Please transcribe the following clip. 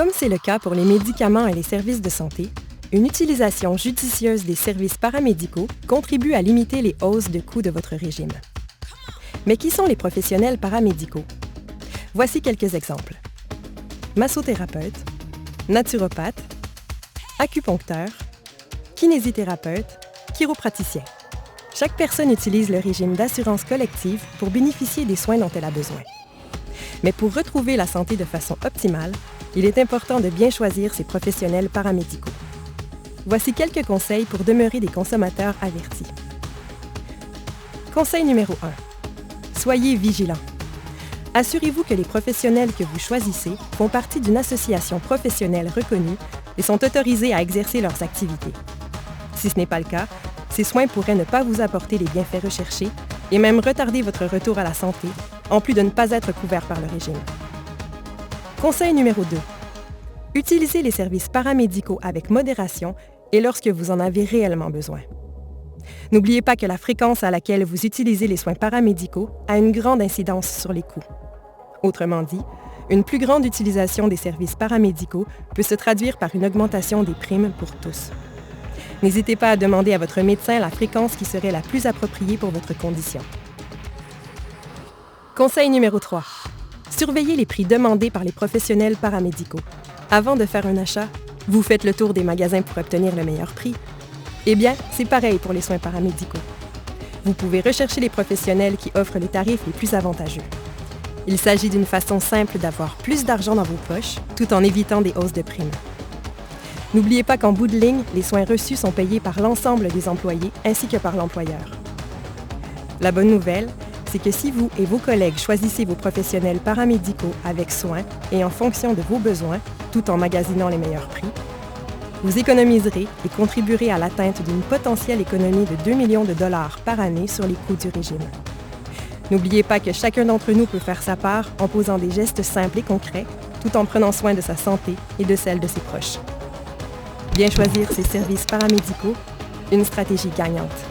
Comme c'est le cas pour les médicaments et les services de santé, une utilisation judicieuse des services paramédicaux contribue à limiter les hausses de coûts de votre régime. Mais qui sont les professionnels paramédicaux? Voici quelques exemples. Massothérapeute, naturopathe, acupuncteur, kinésithérapeute, chiropraticien. Chaque personne utilise le régime d'assurance collective pour bénéficier des soins dont elle a besoin. Mais pour retrouver la santé de façon optimale, il est important de bien choisir ses professionnels paramédicaux. Voici quelques conseils pour demeurer des consommateurs avertis. Conseil numéro 1. Soyez vigilants. Assurez-vous que les professionnels que vous choisissez font partie d'une association professionnelle reconnue et sont autorisés à exercer leurs activités. Si ce n'est pas le cas, ces soins pourraient ne pas vous apporter les bienfaits recherchés et même retarder votre retour à la santé, en plus de ne pas être couvert par le régime. Conseil numéro 2. Utilisez les services paramédicaux avec modération et lorsque vous en avez réellement besoin. N'oubliez pas que la fréquence à laquelle vous utilisez les soins paramédicaux a une grande incidence sur les coûts. Autrement dit, une plus grande utilisation des services paramédicaux peut se traduire par une augmentation des primes pour tous. N'hésitez pas à demander à votre médecin la fréquence qui serait la plus appropriée pour votre condition. Conseil numéro 3. Surveillez les prix demandés par les professionnels paramédicaux. Avant de faire un achat, vous faites le tour des magasins pour obtenir le meilleur prix. Eh bien, c'est pareil pour les soins paramédicaux. Vous pouvez rechercher les professionnels qui offrent les tarifs les plus avantageux. Il s'agit d'une façon simple d'avoir plus d'argent dans vos poches, tout en évitant des hausses de primes. N'oubliez pas qu'en bout de ligne, les soins reçus sont payés par l'ensemble des employés ainsi que par l'employeur. La bonne nouvelle, c'est que si vous et vos collègues choisissez vos professionnels paramédicaux avec soin et en fonction de vos besoins, tout en magasinant les meilleurs prix, vous économiserez et contribuerez à l'atteinte d'une potentielle économie de 2 millions de dollars par année sur les coûts du régime. N'oubliez pas que chacun d'entre nous peut faire sa part en posant des gestes simples et concrets, tout en prenant soin de sa santé et de celle de ses proches. Bien choisir ses services paramédicaux, une stratégie gagnante.